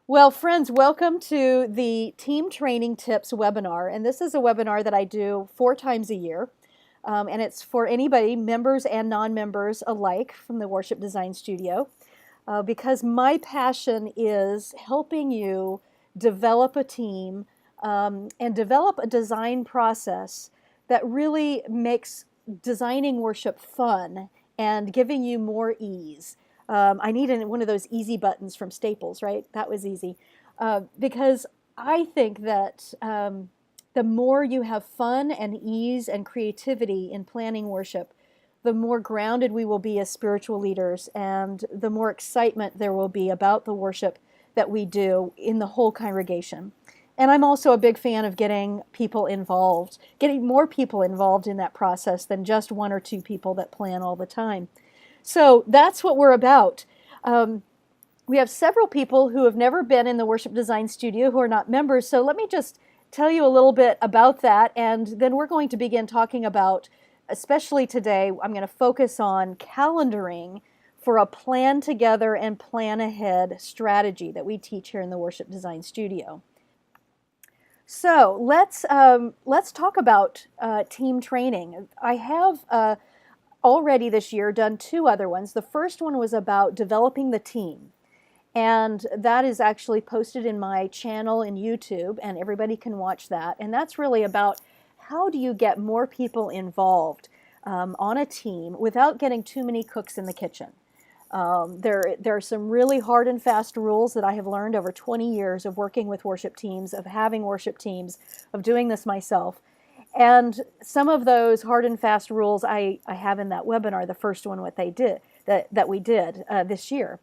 Well, friends, welcome to the Team Training Tips webinar. And this is a webinar that I do 4 times a year. And it's for anybody, members and non-members alike, from the Worship Design Studio, because my passion is helping you develop a team and develop a design process that really makes designing worship fun and giving you more ease. I needed one of those easy buttons from Staples, right? That was easy. Because I think that the more you have fun and ease and creativity in planning worship, the more grounded we will be as spiritual leaders, and the more excitement there will be about the worship that we do in the whole congregation. And I'm also a big fan of getting people involved, getting more people involved in that process than just 1 or 2 people that plan all the time. So that's what we're about. We have several people who have never been in the Worship Design Studio who are not members. So let me just tell you a little bit about that. And then we're going to begin talking about, especially today, I'm going to focus on calendaring for a plan together and plan ahead strategy that we teach here in the Worship Design Studio. So let's talk about team training. I have already this year done 2 other ones. The first one was about developing the team, and that is actually posted in my channel in YouTube, and everybody can watch that. And that's really about how do you get more people involved on a team without getting too many cooks in the kitchen. There are some really hard and fast rules that I have learned over 20 years of working with worship teams, of having worship teams, of doing this myself. And some of those hard and fast rules I have in that webinar, the first one what they did that we did this year.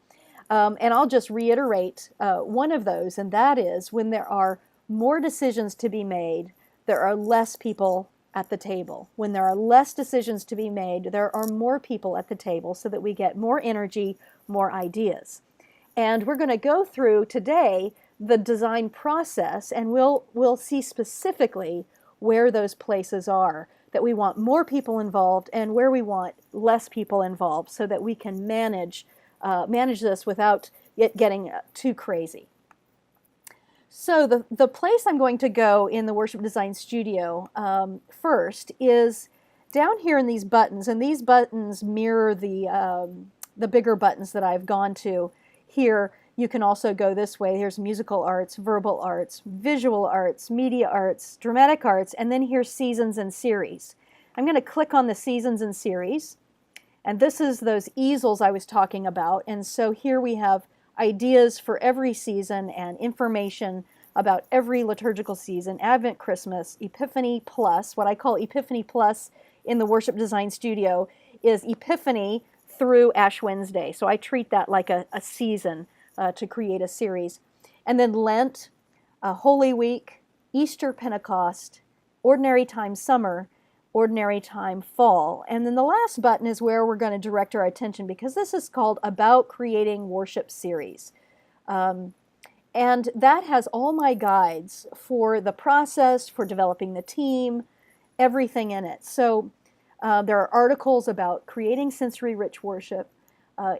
And I'll just reiterate one of those, and that is when there are more decisions to be made, there are less people at the table. When there are less decisions to be made, there are more people at the table so that we get more energy, more ideas. And we're going to go through today the design process, and we'll see specifically where those places are that we want more people involved and where we want less people involved, so that we can manage this without it getting too crazy. So the place I'm going to go in the Worship Design Studio first is down here in these buttons, and these buttons mirror the bigger buttons that I've gone to here. You can also go this way. Here's musical arts, verbal arts, visual arts, media arts, dramatic arts, and then here's seasons and series. I'm going to click on the seasons and series, and this is those easels I was talking about. And so here we have ideas for every season and information about every liturgical season: Advent, Christmas, Epiphany Plus. What I call Epiphany Plus in the Worship Design Studio is Epiphany through Ash Wednesday. So I treat that like a season to create a series. And then Lent, Holy Week, Easter, Pentecost, Ordinary Time Summer, Ordinary Time Fall. And then the last button is where we're going to direct our attention, because this is called About Creating Worship Series. And that has all my guides for the process, for developing the team, everything in it. So there are articles about creating sensory-rich worship,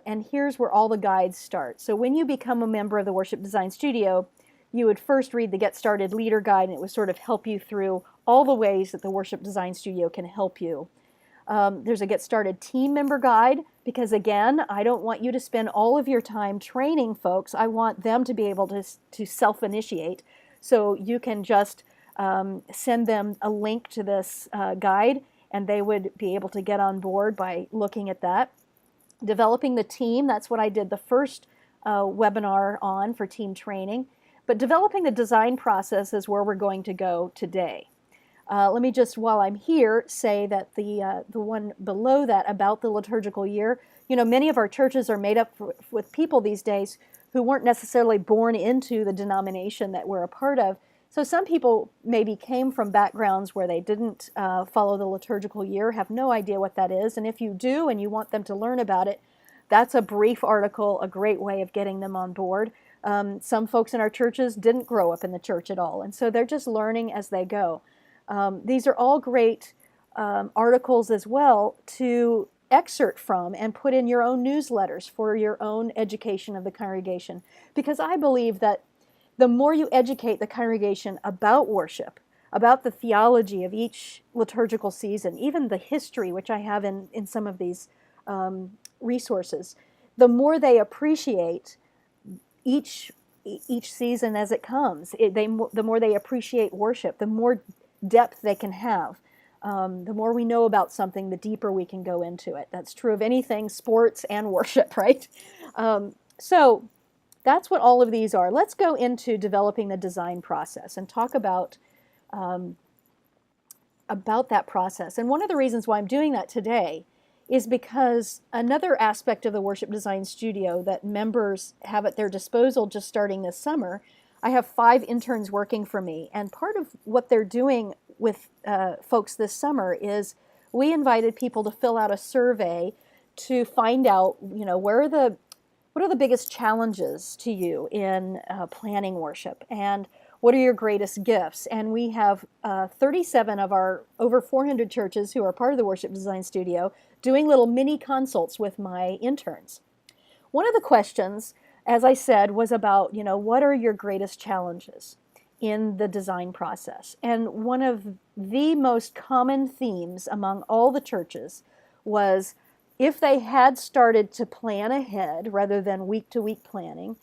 and here's where all the guides start. So when you become a member of the Worship Design Studio, you would first read the Get Started Leader Guide, and it would sort of help you through all the ways that the Worship Design Studio can help you. There's a Get Started Team Member Guide, because again, I don't want you to spend all of your time training folks. I want them to be able to self-initiate. So you can just send them a link to this guide, and they would be able to get on board by looking at that. Developing the team, that's what I did the first webinar on for team training. But developing the design process is where we're going to go today. Let me just, while I'm here, say that the one below that, about the liturgical year, many of our churches are made up with people these days who weren't necessarily born into the denomination that we're a part of. So some people maybe came from backgrounds where they didn't follow the liturgical year, have no idea what that is. And if you do and you want them to learn about it, that's a brief article, a great way of getting them on board. Some folks in our churches didn't grow up in the church at all, and so they're just learning as they go. These are all great articles as well to excerpt from and put in your own newsletters for your own education of the congregation. Because I believe that the more you educate the congregation about worship, about the theology of each liturgical season, even the history, which I have in some of these resources, the more they appreciate each season as it comes. The more they appreciate worship, the more depth they can have. The more we know about something, the deeper we can go into it. That's true of anything, sports and worship, right? So that's what all of these are. Let's go into developing the design process and talk about that process. And one of the reasons why I'm doing that today is because another aspect of the Worship Design Studio that members have at their disposal just starting this summer, I have 5 interns working for me. And part of what they're doing with folks this summer is we invited people to fill out a survey to find out, what are the biggest challenges to you in planning worship, and what are your greatest gifts? And we have 37 of our over 400 churches who are part of the Worship Design Studio doing little mini consults with my interns. One of the questions, as I said, was about, what are your greatest challenges in the design process? And one of the most common themes among all the churches was, if they had started to plan ahead rather than week-to-week planning,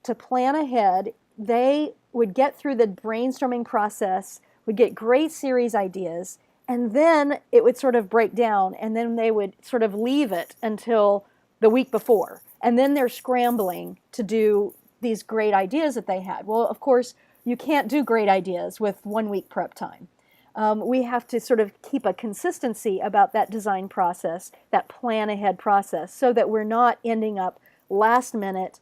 to plan ahead, they would get through the brainstorming process, would get great series ideas, and then it would sort of break down, and then they would sort of leave it until the week before. And then they're scrambling to do these great ideas that they had. Well, of course, you can't do great ideas with 1 week prep time. We have to sort of keep a consistency about that design process, that plan ahead process, so that we're not ending up last minute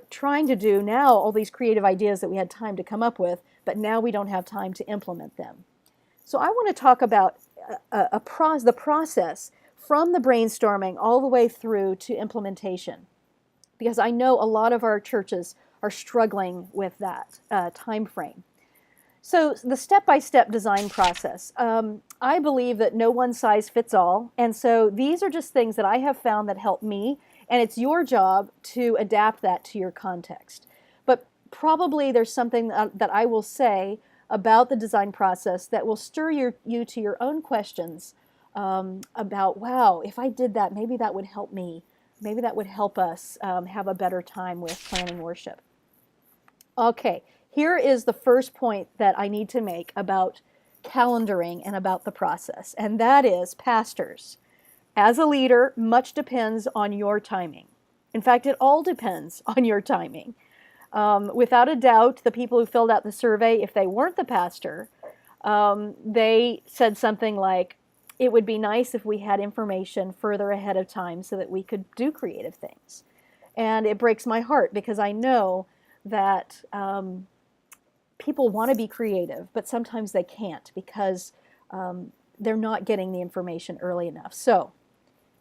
trying to do now all these creative ideas that we had time to come up with, but now we don't have time to implement them. So I want to talk about the process from the brainstorming all the way through to implementation, because I know a lot of our churches are struggling with that time frame. So the step-by-step design process. I believe that no one size fits all, and so these are just things that I have found that help me, and it's your job to adapt that to your context. But probably there's something that I will say about the design process that will stir you to your own questions about, wow, if I did that, maybe that would help me. Maybe that would help us have a better time with planning worship. Okay, here is the first point that I need to make about calendaring and about the process, and that is, pastors. As a leader, much depends on your timing. In fact, it all depends on your timing. Without a doubt, the people who filled out the survey, if they weren't the pastor, they said something like, it would be nice if we had information further ahead of time so that we could do creative things. And it breaks my heart, because I know that people want to be creative, but sometimes they can't because they're not getting the information early enough. So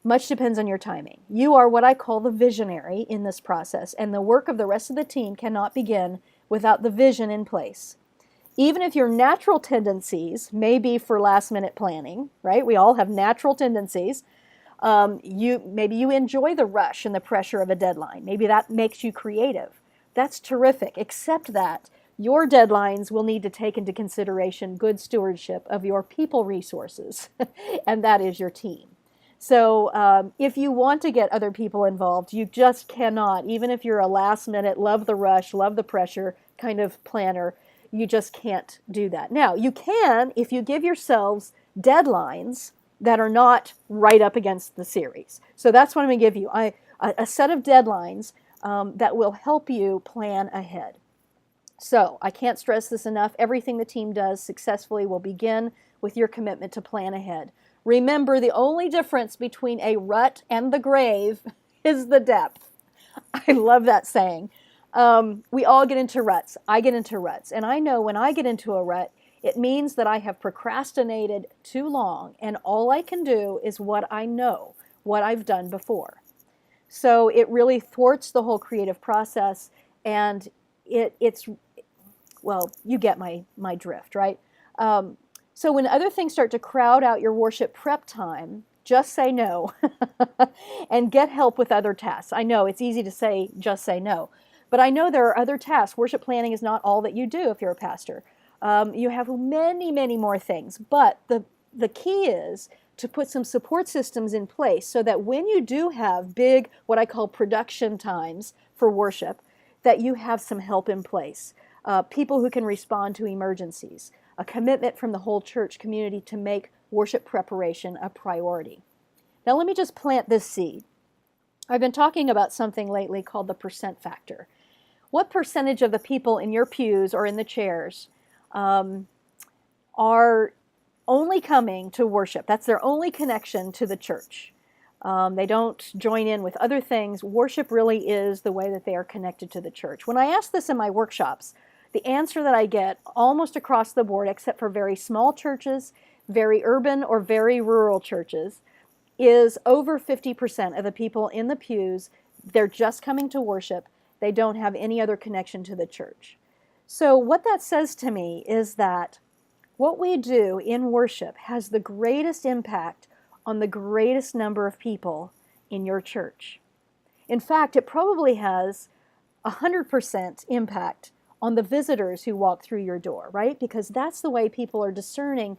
much depends on your timing. You are what I call the visionary in this process, and the work of the rest of the team cannot begin without the vision in place. Even if your natural tendencies may be for last-minute planning, right? We all have natural tendencies. Maybe you enjoy the rush and the pressure of a deadline. Maybe that makes you creative. That's terrific, except that your deadlines will need to take into consideration good stewardship of your people resources, and that is your team. So if you want to get other people involved, you just cannot, even if you're a last-minute, love the rush, love the pressure kind of planner, you just can't do that. Now, you can if you give yourselves deadlines that are not right up against the series. So that's what I'm going to give you, a set of deadlines that will help you plan ahead. So I can't stress this enough. Everything the team does successfully will begin with your commitment to plan ahead. Remember, the only difference between a rut and the grave is the depth. I love that saying. We all get into ruts. I get into ruts. And I know when I get into a rut, it means that I have procrastinated too long, and all I can do is what I know, what I've done before. So it really thwarts the whole creative process, and it's well, you get my drift, right? So when other things start to crowd out your worship prep time, just say no and get help with other tasks. I know it's easy to say, just say no. But I know there are other tasks. Worship planning is not all that you do if you're a pastor. You have many, many more things. But the key is to put some support systems in place so that when you do have big, what I call production times for worship, that you have some help in place. People who can respond to emergencies. A commitment from the whole church community to make worship preparation a priority. Now let me just plant this seed. I've been talking about something lately called the percent factor. What percentage of the people in your pews or in the chairs are only coming to worship? That's their only connection to the church. They don't join in with other things. Worship really is the way that they are connected to the church. When I ask this in my workshops, the answer that I get almost across the board, except for very small churches, very urban or very rural churches, is over 50% of the people in the pews, they're just coming to worship. They don't have any other connection to the church. So what that says to me is that what we do in worship has the greatest impact on the greatest number of people in your church. In fact, it probably has 100% impact on the visitors who walk through your door, right? Because that's the way people are discerning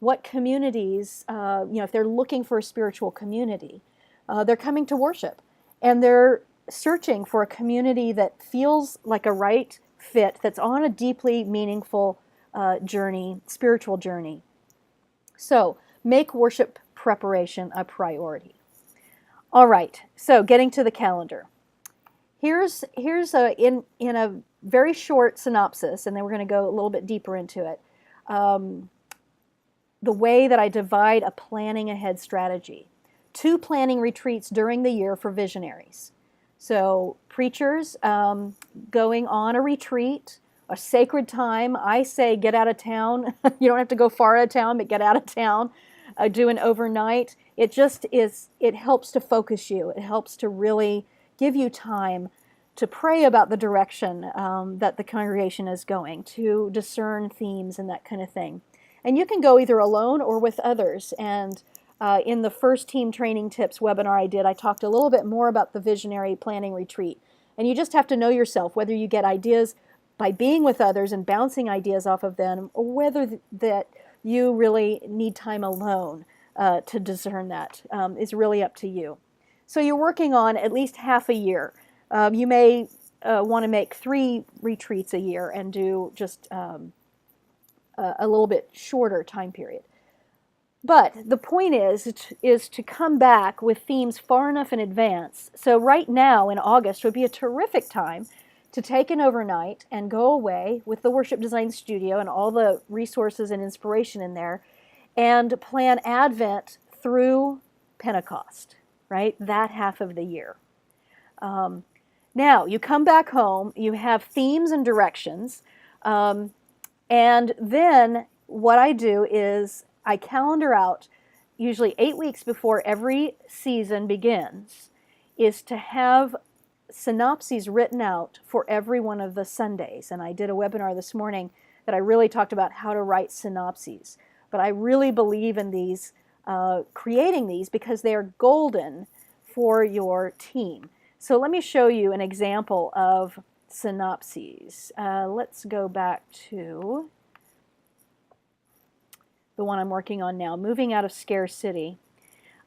what communities, if they're looking for a spiritual community, they're coming to worship. And they're searching for a community that feels like a right fit, that's on a deeply meaningful journey, spiritual journey. So make worship preparation a priority. All right, so getting to the calendar. Here's in a very short synopsis, and then we're going to go a little bit deeper into it. The way that I divide a planning ahead strategy. 2 planning retreats during the year for visionaries. So preachers going on a retreat, a sacred time. I say get out of town. You don't have to go far out of town, but get out of town. Do an overnight. It helps to focus you. It helps to really give you time to pray about the direction that the congregation is going, to discern themes and that kind of thing. And you can go either alone or with others. And in the first Team Training Tips webinar I did, I talked a little bit more about the visionary planning retreat. And you just have to know yourself, whether you get ideas by being with others and bouncing ideas off of them, or whether that you really need time alone to discern that is really up to you. So you're working on at least half a year. You may want to make 3 retreats a year and do just a little bit shorter time period. But the point is to come back with themes far enough in advance. So right now in August would be a terrific time to take an overnight and go away with the Worship Design Studio and all the resources and inspiration in there and plan Advent through Pentecost, right? That half of the year. Now, you come back home, you have themes and directions, and then what I do is I calendar out, usually 8 weeks before every season begins, is to have synopses written out for every one of the Sundays. And I did a webinar this morning that I really talked about how to write synopses. But I really believe in these, creating these, because they are golden for your team. So let me show you an example of synopses. Let's go back to the one I'm working on now, Moving Out of Scarcity.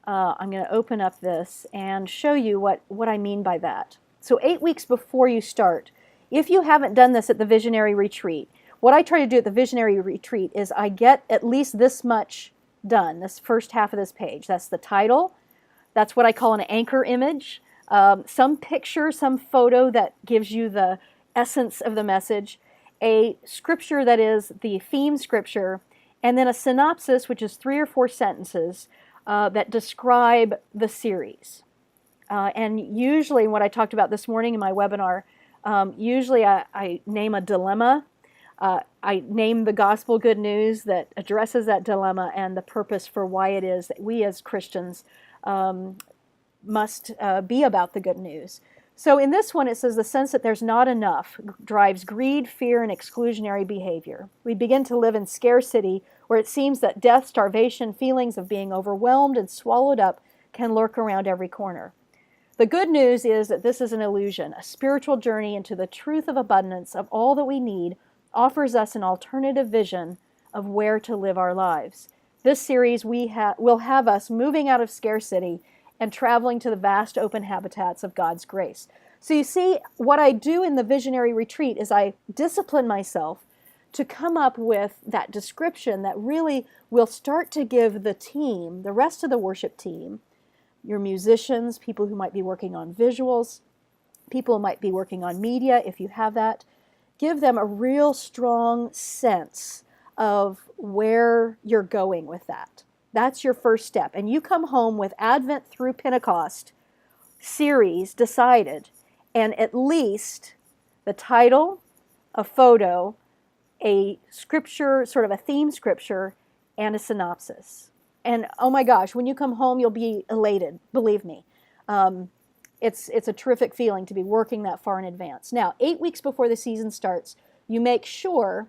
I'm going to open up this and show you what I mean by that. So 8 weeks before you start, if you haven't done this at the Visionary Retreat, what I try to do at the Visionary Retreat is I get at least this much done, this first half of this page. That's the title. That's what I call an anchor image. Some picture, some photo that gives you the essence of the message, a scripture that is the theme scripture, and then a synopsis, which is 3 or 4 sentences that describe the series. And usually, what I talked about this morning in my webinar, usually I name a dilemma. I name the gospel good news that addresses that dilemma and the purpose for why it is that we as Christians must be about the good news. So in this one, it says the sense that there's not enough drives greed, fear, and exclusionary behavior. We begin to live in scarcity where it seems that death, starvation, feelings of being overwhelmed and swallowed up can lurk around every corner. The good news is that this is an illusion. A spiritual journey into the truth of abundance of all that we need offers us an alternative vision of where to live our lives. This series will have us moving out of scarcity and traveling to the vast open habitats of God's grace. So you see, what I do in the visionary retreat is I discipline myself to come up with that description that really will start to give the team, the rest of the worship team, your musicians, people who might be working on visuals, people who might be working on media, if you have that, give them a real strong sense of where you're going with that. That's your first step. And you come home with Advent through Pentecost series decided, and at least the title, a photo, a scripture, sort of a theme scripture, and a synopsis. And oh my gosh, when you come home, you'll be elated, believe me. It's a terrific feeling to be working that far in advance. Now, 8 weeks before the season starts, you make sure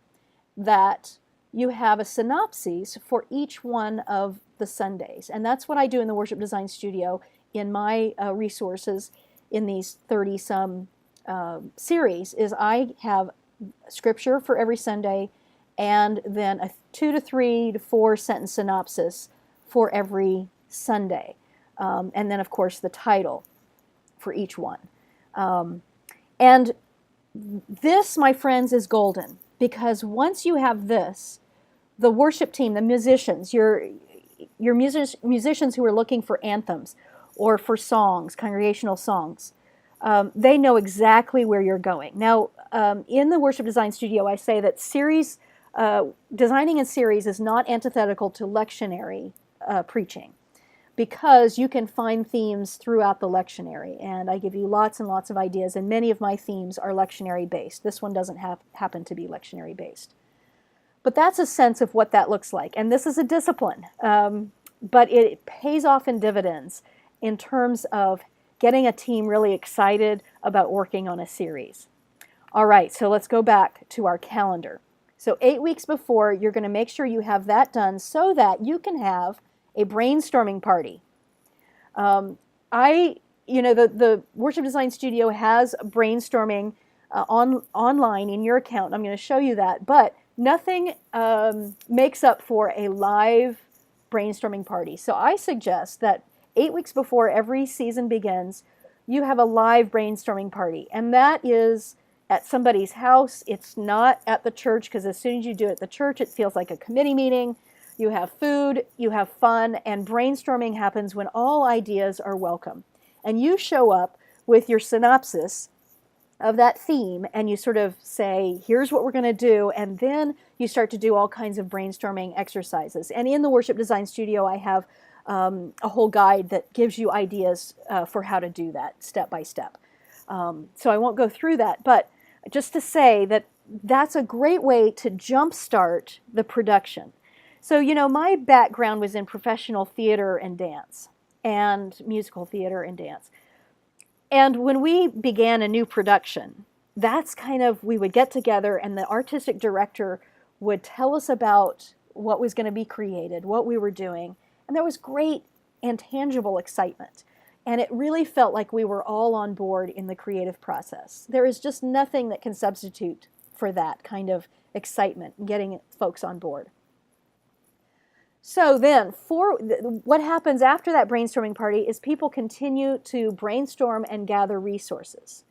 that you have a synopsis for each one of the Sundays. And that's what I do in the Worship Design Studio in my resources in these 30-some series, is I have scripture for every Sunday and then a 2 to 3 to 4 sentence synopsis for every Sunday. And then, of course, the title for each one. And this, my friends, is golden, because once you have this, the worship team, the musicians, your musicians who are looking for anthems or for songs, congregational songs, they know exactly where you're going. Now, in the Worship Design Studio, I say that series, designing in series is not antithetical to lectionary preaching, because you can find themes throughout the lectionary, and I give you lots and lots of ideas, and many of my themes are lectionary based. This one doesn't happen to be lectionary based. But that's a sense of what that looks like, and this is a discipline, but it pays off in dividends in terms of getting a team really excited about working on a series. All right, so let's go back to our calendar. So 8 weeks before, you're going to make sure you have that done so that you can have a brainstorming party. The Worship Design Studio has brainstorming online in your account. I'm going to show you that, but nothing makes up for a live brainstorming party. So I suggest that 8 weeks before every season begins, you have a live brainstorming party, and that is at somebody's house. It's not at the church, because as soon as you do it at the church, it feels like a committee meeting. You have food, you have fun, and brainstorming happens when all ideas are welcome. And you show up with your synopsis of that theme, and you sort of say, here's what we're going to do, and then you start to do all kinds of brainstorming exercises. And in the Worship Design Studio, I have a whole guide that gives you ideas for how to do that step by step. So I won't go through that, but just to say that that's a great way to jumpstart the production. So, my background was in professional theater and dance, and musical theater and dance. And when we began a new production, that's we would get together, and the artistic director would tell us about what was going to be created, what we were doing, and there was great and tangible excitement. And it really felt like we were all on board in the creative process. There is just nothing that can substitute for that kind of excitement, getting folks on board. So then, what happens after that brainstorming party is people continue to brainstorm and gather resources.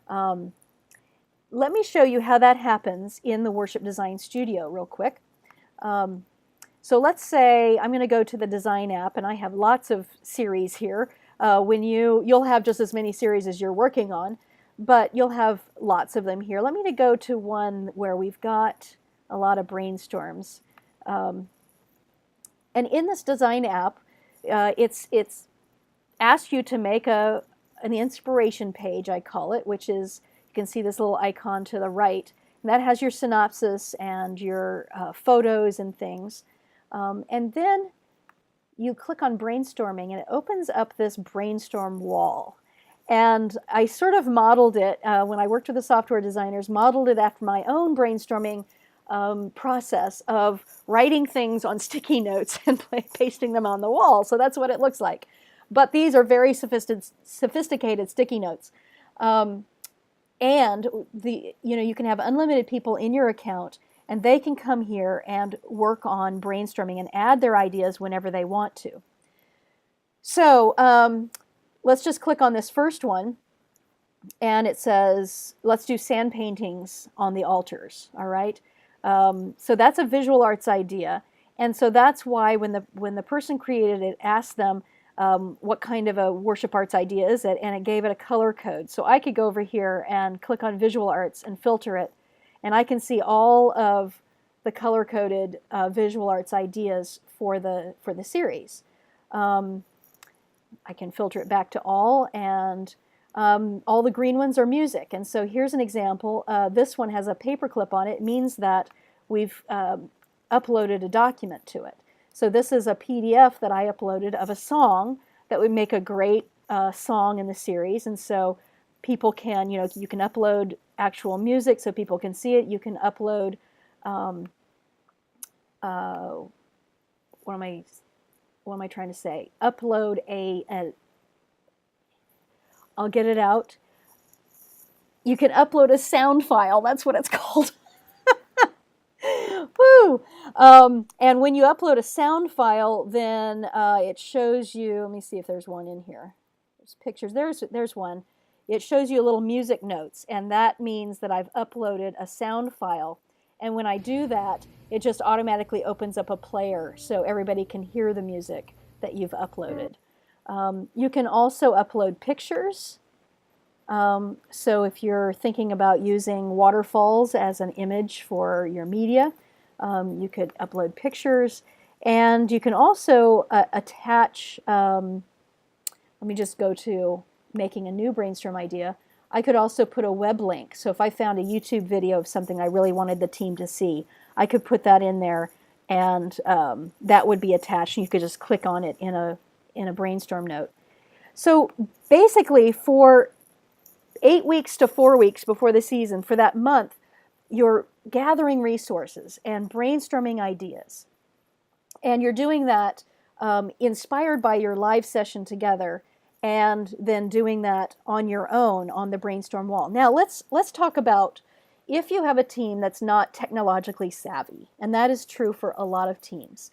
Let me show you how that happens in the Worship Design Studio real quick. So let's say I'm going to go to the Design app, and I have lots of series here. You'll have just as many series as you're working on, but you'll have lots of them here. Let me go to one where we've got a lot of brainstorms. And in this Design app, it's asked you to make an inspiration page, I call it, which is, you can see this little icon to the right, and that has your synopsis and your photos and things. And then you click on brainstorming, and it opens up this brainstorm wall. And I sort of modeled it, when I worked with the software designers, modeled it after my own brainstorming process of writing things on sticky notes and pasting them on the wall. So that's what it looks like. But these are very sophisticated sticky notes. And you can have unlimited people in your account, and they can come here and work on brainstorming and add their ideas whenever they want to. So let's just click on this first one, and it says, let's do sand paintings on the altars, all right? So that's a visual arts idea, and so that's why when the person created it, asked them what kind of a worship arts idea is it, and it gave it a color code. So I could go over here and click on visual arts and filter it, and I can see all of the color-coded visual arts ideas for the series. I can filter it back to all, and all the green ones are music. And so here's an example. This one has a paperclip on it. It means that we've uploaded a document to it. So this is a PDF that I uploaded of a song that would make a great song in the series. And so people can, you can upload actual music so people can see it. You can upload, what am I trying to say? Upload I'll get it out. You can upload a sound file. That's what it's called. Woo! And when you upload a sound file, then it shows you, let me see if there's one in here. There's pictures. There's one. It shows you a little music notes, and that means that I've uploaded a sound file. And when I do that, it just automatically opens up a player so everybody can hear the music that you've uploaded. You can also upload pictures. So if you're thinking about using waterfalls as an image for your media, you could upload pictures. And you can also attach, let me just go to making a new brainstorm idea. I could also put a web link. So if I found a YouTube video of something I really wanted the team to see, I could put that in there, and that would be attached. And you could just click on it in a brainstorm note. So basically, for 8 weeks to 4 weeks before the season, for that month, you're gathering resources and brainstorming ideas. And you're doing that inspired by your live session together, and then doing that on your own on the brainstorm wall. Now let's talk about if you have a team that's not technologically savvy, and that is true for a lot of teams.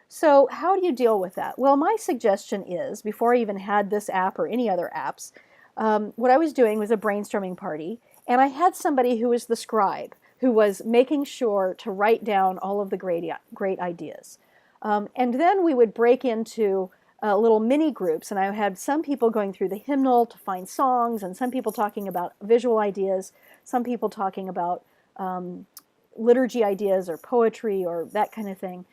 So how do you deal with that? Well, my suggestion is, before I even had this app or any other apps, what I was doing was a brainstorming party, and I had somebody who was the scribe, who was making sure to write down all of the great ideas. And then we would break into little mini groups, and I had some people going through the hymnal to find songs, and some people talking about visual ideas, some people talking about liturgy ideas or poetry or that kind of thing.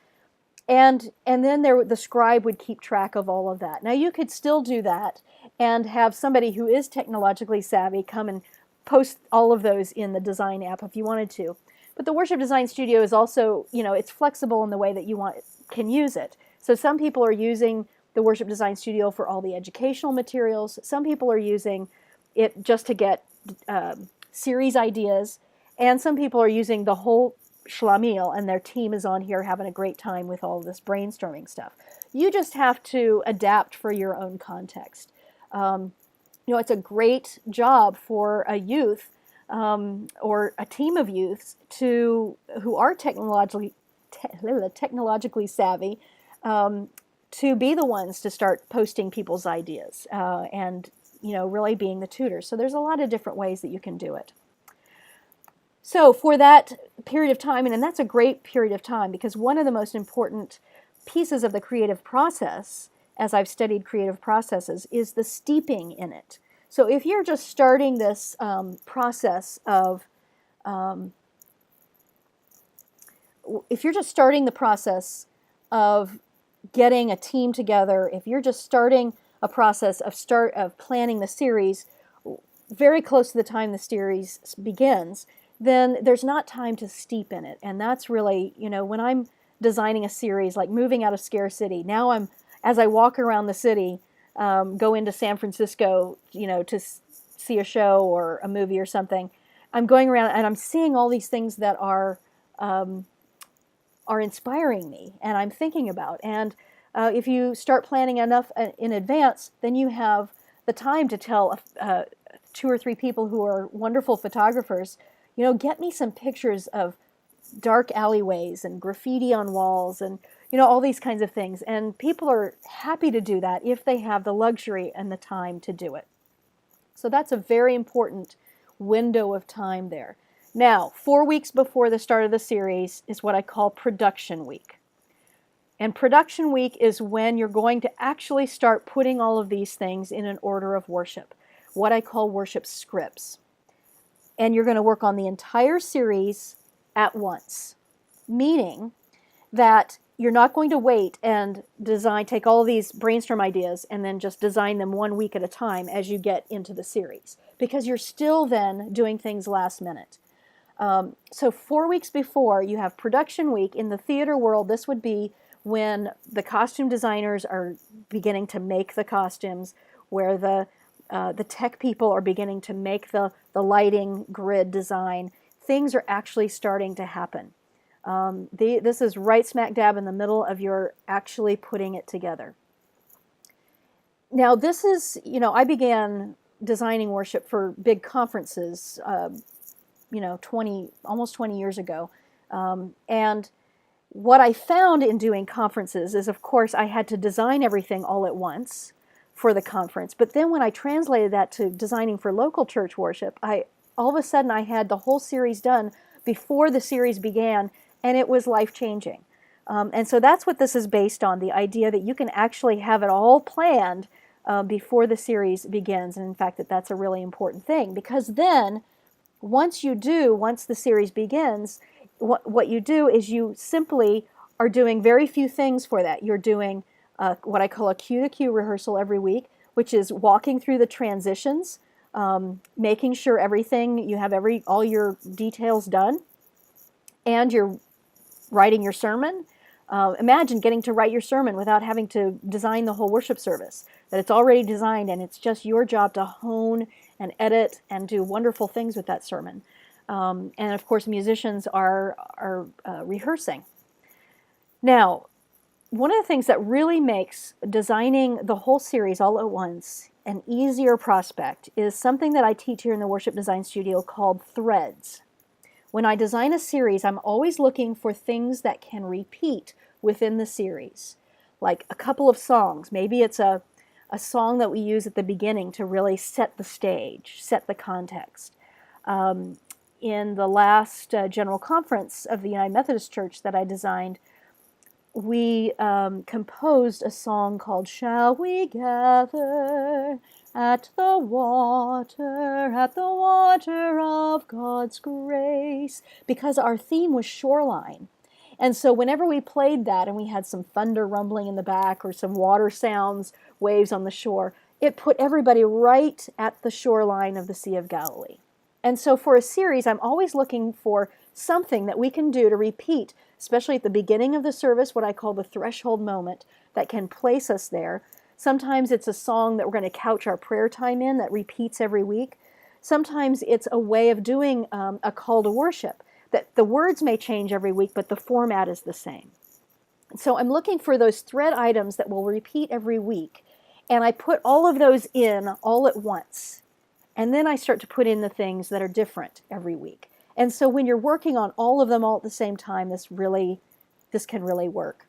And then the scribe would keep track of all of that. Now you could still do that and have somebody who is technologically savvy come and post all of those in the design app if you wanted to. But the Worship Design Studio is also, it's flexible in the way that you can use it. So some people are using the Worship Design Studio for all the educational materials. Some people are using it just to get series ideas. And some people are using the whole schlemiel, and their team is on here having a great time with all of this brainstorming stuff. You just have to adapt for your own context. It's a great job for a youth or a team of youths who are technologically savvy, to be the ones to start posting people's ideas and really being the tutors. So there's a lot of different ways that you can do it. So for that period of time, and that's a great period of time, because one of the most important pieces of the creative process, as I've studied creative processes, is the steeping in it. So if you're just starting this process of, getting a team together, if you're just starting a process of planning the series very close to the time the series begins, then there's not time to steep in it. And that's really, when I'm designing a series, like moving out of Scare City, now as I walk around the city, go into San Francisco, to see a show or a movie or something, I'm going around and I'm seeing all these things that are inspiring me and I'm thinking about. And If you start planning enough in advance, then you have the time to tell 2 or 3 people who are wonderful photographers, get me some pictures of dark alleyways and graffiti on walls and all these kinds of things. And people are happy to do that if they have the luxury and the time to do it. So that's a very important window of time there. Now, 4 weeks before the start of the series is what I call production week. And production week is when you're going to actually start putting all of these things in an order of worship, what I call worship scripts. And you're going to work on the entire series at once, meaning that you're not going to wait and take all of these brainstorm ideas and then just design them 1 week at a time as you get into the series, because you're still then doing things last minute. So 4 weeks before, you have production week. In the theater world, this would be when the costume designers are beginning to make the costumes, where the tech people are beginning to make the lighting grid design. Things are actually starting to happen. This is right smack dab in the middle of your actually putting it together. Now this is, I began designing worship for big conferences, almost 20 years ago. And what I found in doing conferences is, of course, I had to design everything all at once for the conference. But then when I translated that to designing for local church worship, all of a sudden I had the whole series done before the series began, and it was life-changing. And so that's what this is based on, the idea that you can actually have it all planned before the series begins. And in fact, that's a really important thing, because then once the series begins, what you do is you simply are doing very few things for that. You're doing what I call a cue-to-cue rehearsal every week, which is walking through the transitions, making sure you have all your details done, and you're writing your sermon. Imagine getting to write your sermon without having to design the whole worship service, that it's already designed and it's just your job to hone and edit and do wonderful things with that sermon. And of course, musicians are rehearsing. Now, one of the things that really makes designing the whole series all at once an easier prospect is something that I teach here in the Worship Design Studio called threads. When I design a series, I'm always looking for things that can repeat within the series, like a couple of songs. Maybe it's a song that we use at the beginning to really set the stage, set the context. In the last General Conference of the United Methodist Church that I designed, we composed a song called "Shall We Gather at the Water of God's Grace," because our theme was shoreline. And so whenever we played that and we had some thunder rumbling in the back or some water sounds, waves on the shore, it put everybody right at the shoreline of the Sea of Galilee. And so for a series, I'm always looking for something that we can do to repeat, especially at the beginning of the service, what I call the threshold moment, that can place us there. Sometimes it's a song that we're going to couch our prayer time in that repeats every week. Sometimes it's a way of doing a call to worship, that the words may change every week, but the format is the same. So I'm looking for those thread items that will repeat every week, and I put all of those in all at once. And then I start to put in the things that are different every week. And so when you're working on all of them all at the same time, this can really work.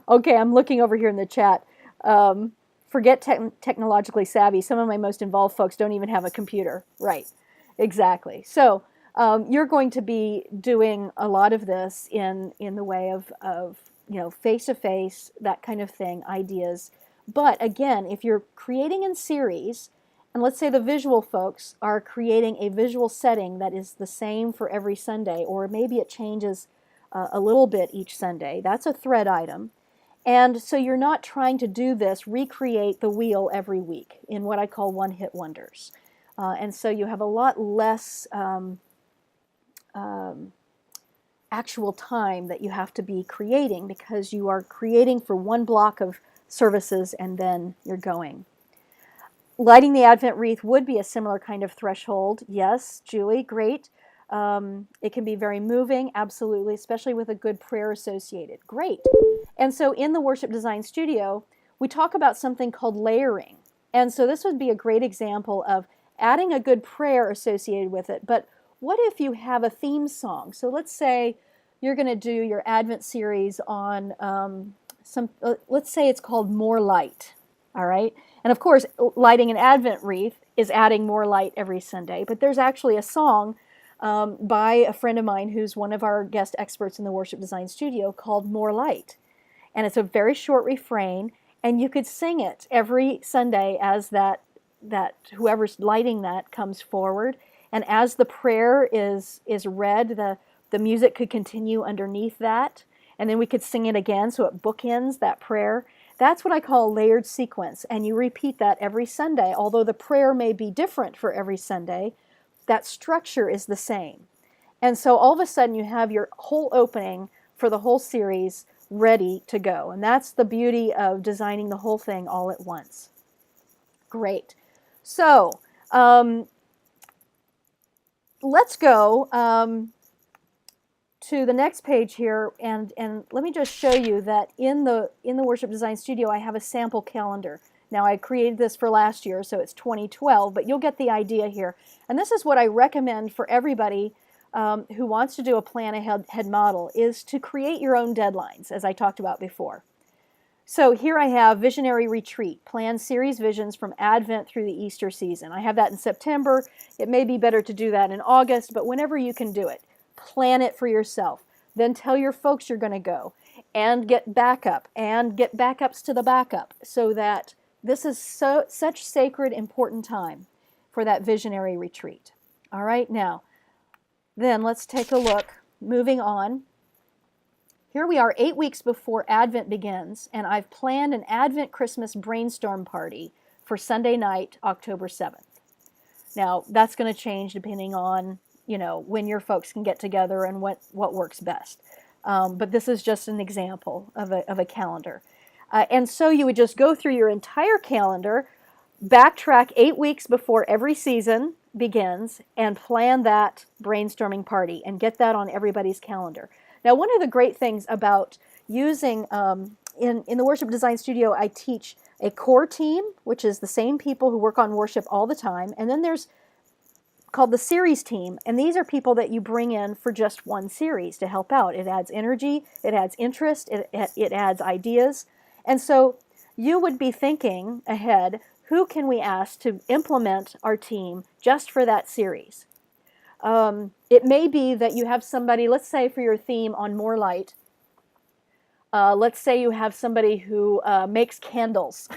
Okay, I'm looking over here in the chat. Forget technologically savvy. Some of my most involved folks don't even have a computer. Right, exactly. So you're going to be doing a lot of this in the way of face-to-face, that kind of thing, ideas. But again, if you're creating in series, and let's say the visual folks are creating a visual setting that is the same for every Sunday, or maybe it changes a little bit each Sunday, that's a thread item. And so you're not trying to do this, recreate the wheel every week in what I call one-hit wonders. And so you have a lot less actual time that you have to be creating, because you are creating for one block of services and then you're going. Lighting the Advent wreath would be a similar kind of threshold. Yes, Julie, great. It can be very moving, absolutely, especially with a good prayer associated. Great. And so in the Worship Design Studio, we talk about something called layering. And so this would be a great example of adding a good prayer associated with it. But what if you have a theme song? So let's say you're going to do your Advent series on let's say it's called More Light. All right. And of course, lighting an Advent wreath is adding more light every Sunday. But there's actually a song by a friend of mine who's one of our guest experts in the Worship Design Studio called More Light. And it's a very short refrain, and you could sing it every Sunday as that whoever's lighting that comes forward. And as the prayer is read, the music could continue underneath that, and then we could sing it again so it bookends that prayer. That's what I call a layered sequence, and you repeat that every Sunday. Although the prayer may be different for every Sunday, that structure is the same. And so all of a sudden you have your whole opening for the whole series ready to go. And that's the beauty of designing the whole thing all at once. Great. So let's go to the next page here, and let me just show you that in the Worship Design Studio I have a sample calendar. Now I created this for last year, so it's 2012, but you'll get the idea here. And this is what I recommend for everybody who wants to do a plan ahead model, is to create your own deadlines, as I talked about before. So here I have Visionary Retreat, plan series visions from Advent through the Easter season. I have that in September. It may be better to do that in August, but whenever you can do it, plan it for yourself. Then tell your folks you're going to go, and get backup, and get backups to the backup, so that this is such sacred, important time for that visionary retreat. All right, now, then let's take a look. Moving on. Here we are 8 weeks before Advent begins, and I've planned an Advent Christmas brainstorm party for Sunday night, October 7th. Now, that's going to change depending on, when your folks can get together and what works best. But this is just an example of a calendar. And so you would just go through your entire calendar, backtrack 8 weeks before every season begins, and plan that brainstorming party and get that on everybody's calendar. Now, one of the great things about using, in the Worship Design Studio, I teach a core team, which is the same people who work on worship all the time, and then there's called the series team, and these are people that you bring in for just one series to help out. It adds energy, it adds interest, it adds ideas. And so you would be thinking ahead, who can we ask to implement our team just for that series? It may be that you have somebody, let's say for your theme on More Light, let's say you have somebody who makes candles.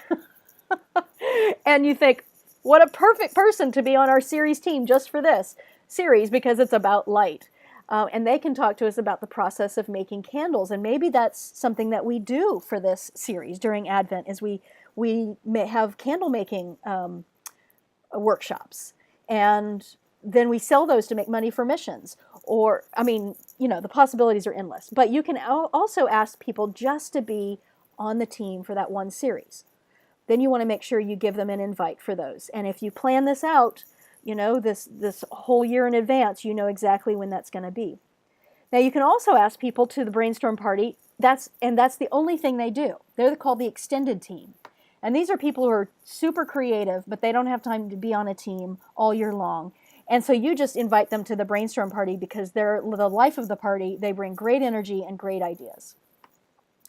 And you think, what a perfect person to be on our series team just for this series, because it's about light. And they can talk to us about the process of making candles. And maybe that's something that we do for this series during Advent, is we may have candle making workshops. And then we sell those to make money for missions. Or, the possibilities are endless. But you can also ask people just to be on the team for that one series. Then you want to make sure you give them an invite for those. And if you plan this out, this whole year in advance, you know exactly when that's going to be. Now, you can also ask people to the brainstorm party. That's the only thing they do. They're called the extended team. And these are people who are super creative, but they don't have time to be on a team all year long. And so you just invite them to the brainstorm party because they're the life of the party. They bring great energy and great ideas.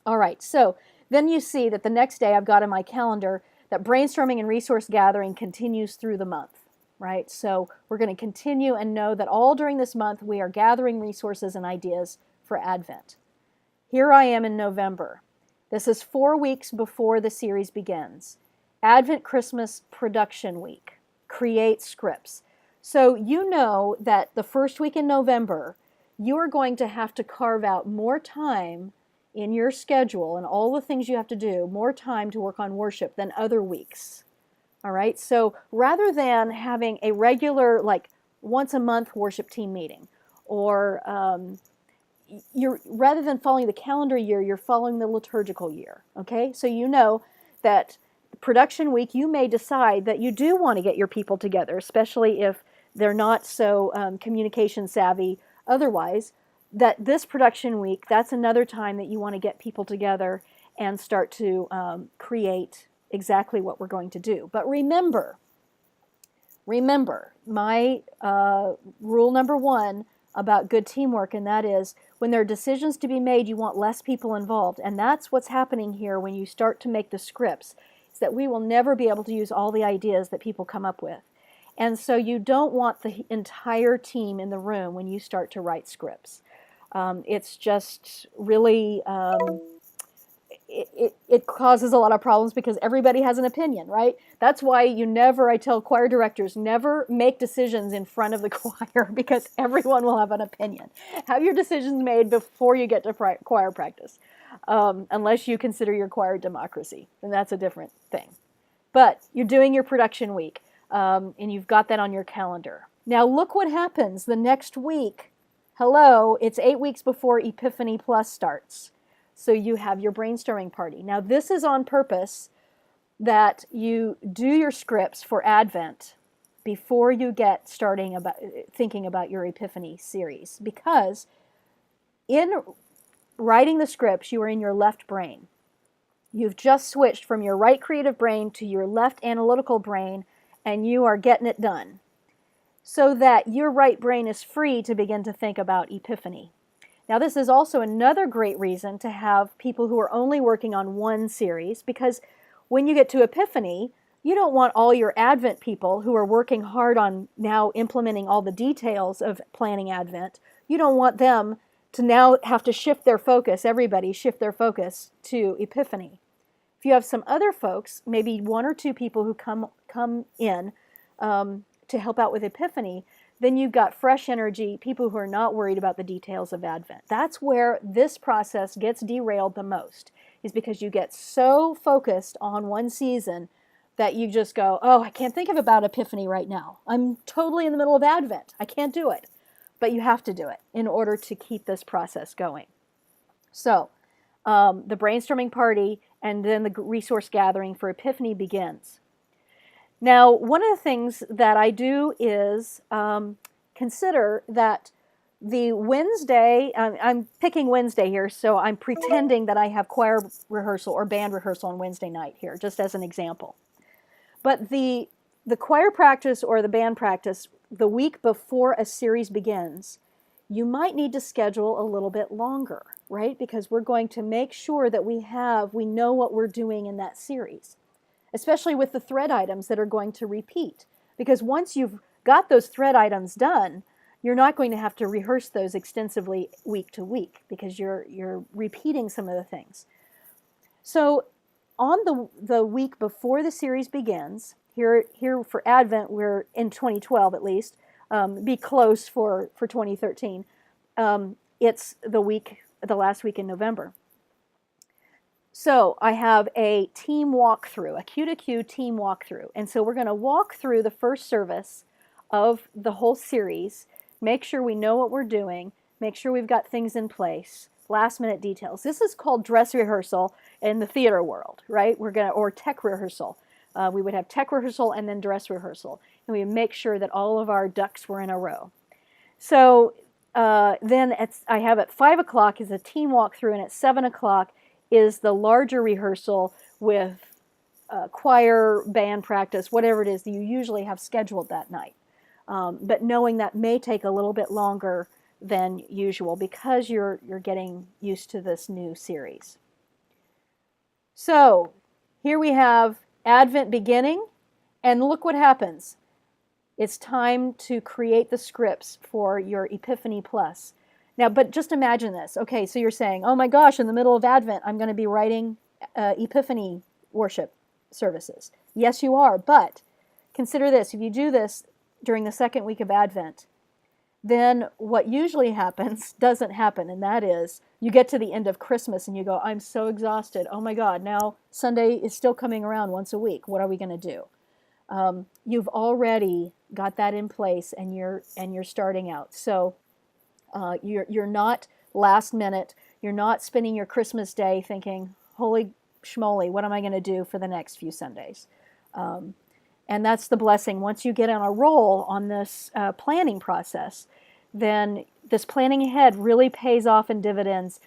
All right, so then you see that the next day I've got in my calendar that brainstorming and resource gathering continues through the month, right? So we're going to continue and know that all during this month we are gathering resources and ideas for Advent. Here I am in November. This is 4 weeks before the series begins. Advent Christmas Production Week. Create scripts. So you know that the first week in November, you are going to have to carve out more time in your schedule and all the things you have to do, more time to work on worship than other weeks. All right, so rather than having a regular, like once a month worship team meeting, or rather than following the calendar year, you're following the liturgical year. Okay, so you know that production week, you may decide that you do want to get your people together, especially if they're not so communication savvy otherwise, that this production week, that's another time that you want to get people together and start to create exactly what we're going to do. But remember, my rule number one about good teamwork, and that is when there are decisions to be made, you want less people involved. And that's what's happening here when you start to make the scripts, is that we will never be able to use all the ideas that people come up with. And so you don't want the entire team in the room when you start to write scripts. It's just really, it causes a lot of problems because everybody has an opinion, right? That's why I tell choir directors, never make decisions in front of the choir because everyone will have an opinion. Have your decisions made before you get to choir practice, unless you consider your choir democracy, and that's a different thing. But you're doing your production week, and you've got that on your calendar. Now look what happens the next week. Hello, it's 8 weeks before Epiphany Plus starts. So you have your brainstorming party. Now this is on purpose that you do your scripts for Advent before you get thinking about your Epiphany series, because in writing the scripts, you are in your left brain. You've just switched from your right creative brain to your left analytical brain, and you are getting it done, so that your right brain is free to begin to think about Epiphany. Now this is also another great reason to have people who are only working on one series, because when you get to Epiphany, you don't want all your Advent people who are working hard on now implementing all the details of planning Advent. You don't want them to now have to shift their focus, everybody shift their focus to Epiphany. If you have some other folks, maybe one or two people who come in to help out with Epiphany, then you've got fresh energy, people who are not worried about the details of Advent. That's where this process gets derailed the most, is because you get so focused on one season that you just go, oh, I can't think about Epiphany right now. I'm totally in the middle of Advent. I can't do it. But you have to do it in order to keep this process going. So the brainstorming party and then the resource gathering for Epiphany begins. Now, one of the things that I do is consider that the Wednesday, I'm picking Wednesday here, so I'm pretending that I have choir rehearsal or band rehearsal on Wednesday night here, just as an example. But the choir practice or the band practice, the week before a series begins, you might need to schedule a little bit longer, right? Because we're going to make sure that we know what we're doing in that series, especially with the thread items that are going to repeat. Because once you've got those thread items done, you're not going to have to rehearse those extensively week to week because you're repeating some of the things. So on the week before the series begins, here for Advent, we're in 2012 at least, be close for 2013. It's the last week in November. So I have a team walkthrough, a Q2Q team walkthrough. And so we're going to walk through the first service of the whole series, make sure we know what we're doing, make sure we've got things in place, last minute details. This is called dress rehearsal in the theater world, right? Or tech rehearsal. We would have tech rehearsal and then dress rehearsal. And we would make sure that all of our ducks were in a row. So then I have at 5 o'clock is a team walkthrough, and at 7 o'clock is the larger rehearsal with choir, band practice, whatever it is that you usually have scheduled that night. But knowing that may take a little bit longer than usual because you're getting used to this new series. So here we have Advent beginning, and look what happens. It's time to create the scripts for your Epiphany Plus. Now, but just imagine this. Okay, so you're saying, oh my gosh, in the middle of Advent, I'm going to be writing Epiphany worship services. Yes, you are, but consider this. If you do this during the second week of Advent, then what usually happens doesn't happen, and that is you get to the end of Christmas and you go, I'm so exhausted. Oh my God, now Sunday is still coming around once a week. What are we going to do? You've already got that in place, and you're starting out. So you're not last minute. You're not spending your Christmas day thinking, holy schmoly, what am I going to do for the next few Sundays? And that's the blessing. Once you get on a roll on this planning process, then this planning ahead really pays off in dividends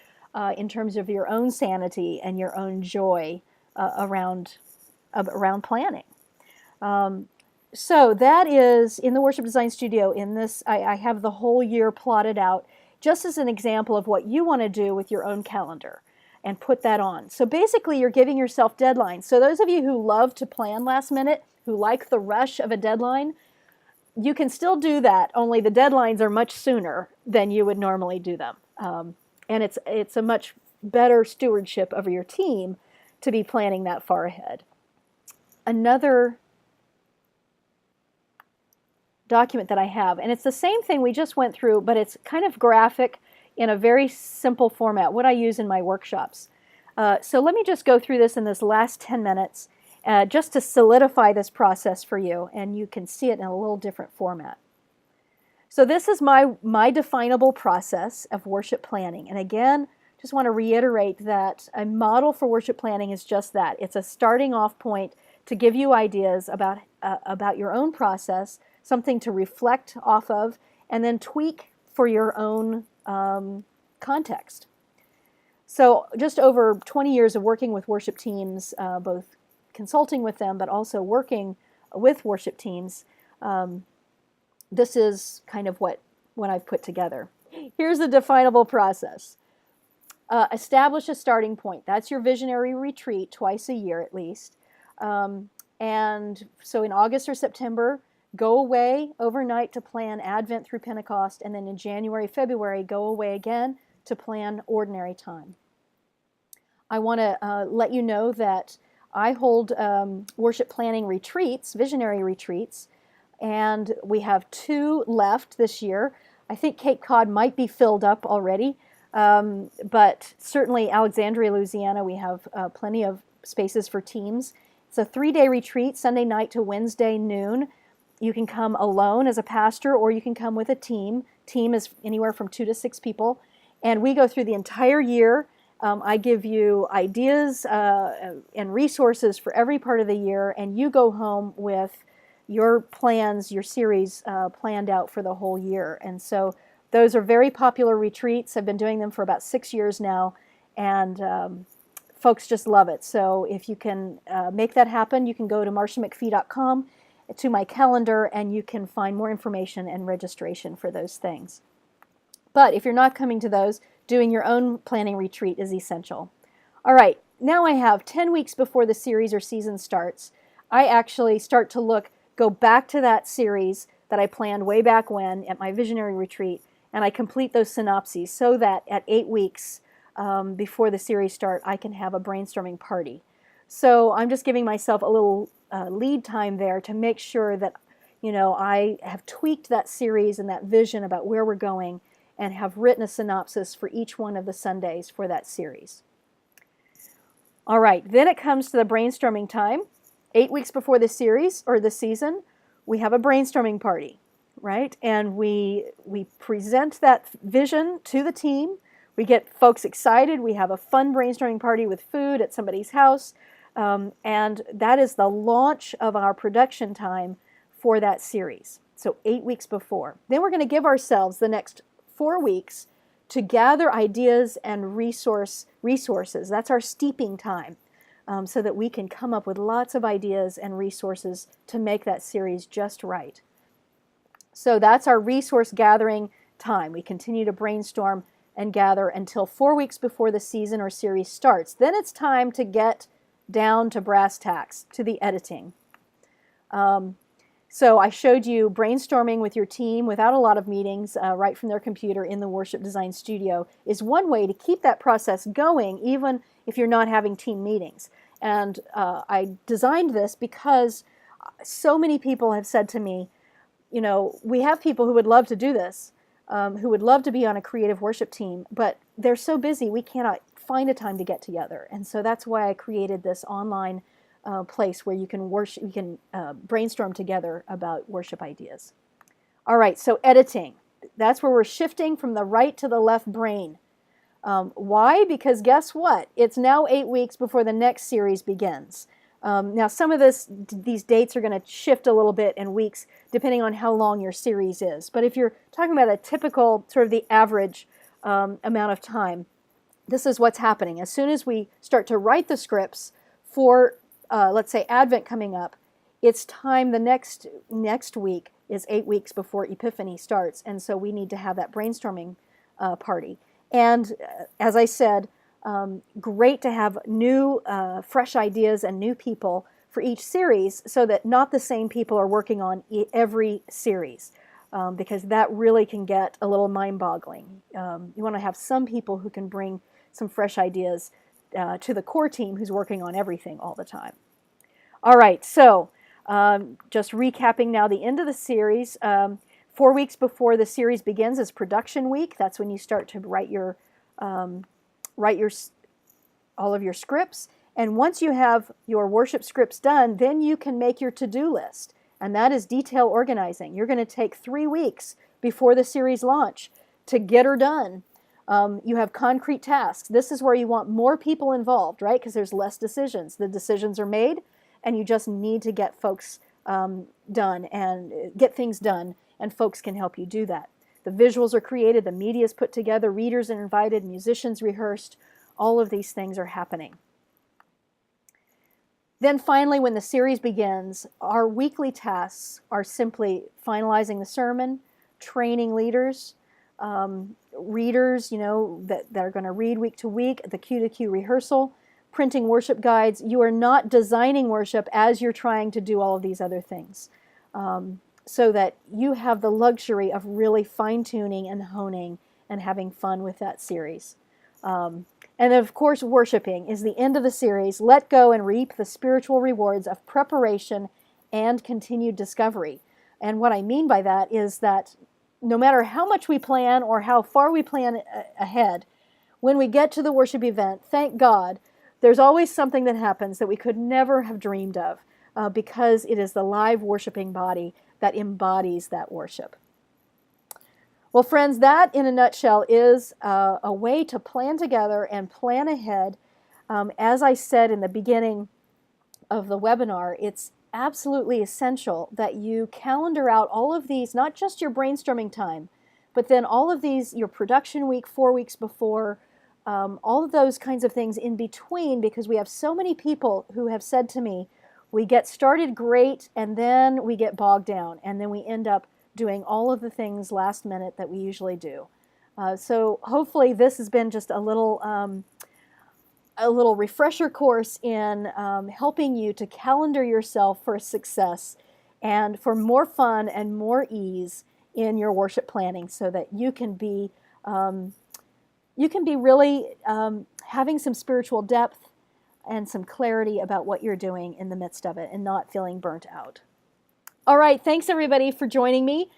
in terms of your own sanity and your own joy around planning. So that is in the Worship Design Studio. In this, I have the whole year plotted out just as an example of what you want to do with your own calendar and put that on. So basically you're giving yourself deadlines. So those of you who love to plan last minute, who like the rush of a deadline, you can still do that, only the deadlines are much sooner than you would normally do them. And it's a much better stewardship over your team to be planning that far ahead. Another document that I have, and it's the same thing we just went through, but it's kind of graphic in a very simple format, what I use in my workshops. So let me just go through this in this last 10 minutes just to solidify this process for you, and you can see it in a little different format. So this is my definable process of worship planning. And again, just want to reiterate that a model for worship planning is just that. It's a starting off point to give you ideas about your own process, something to reflect off of, and then tweak for your own context. So just over 20 years of working with worship teams, both consulting with them, but also working with worship teams, this is kind of what I've put together. Here's the definable process. Establish a starting point. That's your visionary retreat twice a year at least. And so in August or September, go away overnight to plan Advent through Pentecost, and then in January, February, go away again to plan ordinary time. I want to let you know that I hold worship planning retreats, visionary retreats, and we have 2 left this year. I think Cape Cod might be filled up already, but certainly Alexandria, Louisiana, we have plenty of spaces for teams. It's a 3-day retreat, Sunday night to Wednesday noon. You can come alone as a pastor, or you can come with a team. Team is anywhere from 2 to 6 people. And we go through the entire year. I give you ideas and resources for every part of the year, and you go home with your plans, your series planned out for the whole year. And so those are very popular retreats. I've been doing them for about 6 years now, and folks just love it. So if you can make that happen, you can go to marciamcfee.com to my calendar, and you can find more information and registration for those things. But if you're not coming to those, doing your own planning retreat is essential. All right, now I have 10 weeks before the series or season starts. I actually start to go back to that series that I planned way back when at my visionary retreat, and I complete those synopses so that at 8 weeks before the series start, I can have a brainstorming party. So I'm just giving myself a little lead time there to make sure that, I have tweaked that series and that vision about where we're going, and have written a synopsis for each one of the Sundays for that series. All right, then it comes to the brainstorming time. 8 weeks before the series or the season, we have a brainstorming party, right? And we present that vision to the team. We get folks excited. We have a fun brainstorming party with food at somebody's house. And that is the launch of our production time for that series. So 8 weeks before. Then we're going to give ourselves the next 4 weeks to gather ideas and resources. That's our steeping time, so that we can come up with lots of ideas and resources to make that series just right. So that's our resource gathering time. We continue to brainstorm and gather until 4 weeks before the season or series starts. Then it's time to get down to brass tacks, to the editing. So I showed you brainstorming with your team without a lot of meetings, right from their computer in the Worship Design Studio is one way to keep that process going, even if you're not having team meetings. And I designed this because so many people have said to me, we have people who would love to do this, who would love to be on a creative worship team, but they're so busy we cannot find a time to get together. And so that's why I created this online place where you can brainstorm together about worship ideas. All right, so editing. That's where we're shifting from the right to the left brain. Why? Because guess what? It's now 8 weeks before the next series begins. Now, some of these dates are going to shift a little bit in weeks, depending on how long your series is. But if you're talking about a typical, sort of the average amount of time, this is what's happening. As soon as we start to write the scripts for, let's say, Advent coming up, it's time. The next week is 8 weeks before Epiphany starts, and so we need to have that brainstorming party. And as I said, great to have new, fresh ideas and new people for each series, so that not the same people are working on every series, because that really can get a little mind-boggling. You want to have some people who can bring some fresh ideas to the core team who's working on everything all the time. All right, so just recapping now the end of the series. 4 weeks before the series begins is production week. That's when you start to write all of your scripts. And once you have your worship scripts done, then you can make your to-do list. And that is detail organizing. You're going to take 3 weeks before the series launch to get her done. You have concrete tasks. This is where you want more people involved, right? Because there's less decisions. The decisions are made, and you just need to get folks done and get things done, and folks can help you do that. The visuals are created, the media is put together, readers are invited, musicians rehearsed. All of these things are happening. Then finally, when the series begins, our weekly tasks are simply finalizing the sermon, training leaders, readers, that are going to read week to week, the Q2Q rehearsal, printing worship guides. You are not designing worship as you're trying to do all of these other things, so that you have the luxury of really fine-tuning and honing and having fun with that series. And of course, worshiping is the end of the series. Let go and reap the spiritual rewards of preparation and continued discovery. And what I mean by that is that no matter how much we plan or how far we plan ahead, when we get to the worship event, thank God, there's always something that happens that we could never have dreamed of, because it is the live worshiping body that embodies that worship. Well, friends, that in a nutshell is a way to plan together and plan ahead. As I said in the beginning of the webinar, it's absolutely essential that you calendar out all of these, not just your brainstorming time, but then all of these, your production week, 4 weeks before, all of those kinds of things in between, because we have so many people who have said to me, we get started great and then we get bogged down and then we end up doing all of the things last minute that we usually do. So hopefully this has been just a little refresher course in helping you to calendar yourself for success and for more fun and more ease in your worship planning, so that you can be really having some spiritual depth and some clarity about what you're doing in the midst of it and not feeling burnt out. All right, thanks everybody for joining me.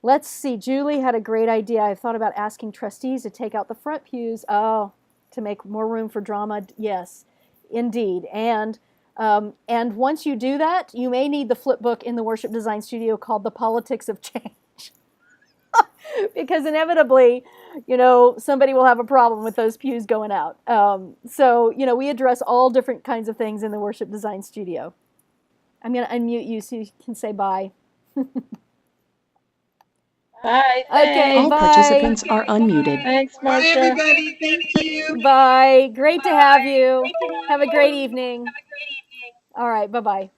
Let's see, Julie had a great idea. I thought about asking trustees to take out the front pews. Oh, to make more room for drama. Yes, indeed. And once you do that, you may need the flip book in the worship design studio called The Politics of Change. Because inevitably, somebody will have a problem with those pews going out. So, we address all different kinds of things in the worship design studio. I'm going to unmute you so you can say bye. Bye. Okay, All bye. participants are unmuted. Thanks, Marcia. Bye, everybody. Thank you. Bye. Great to have you. Have a great evening. All right, bye-bye.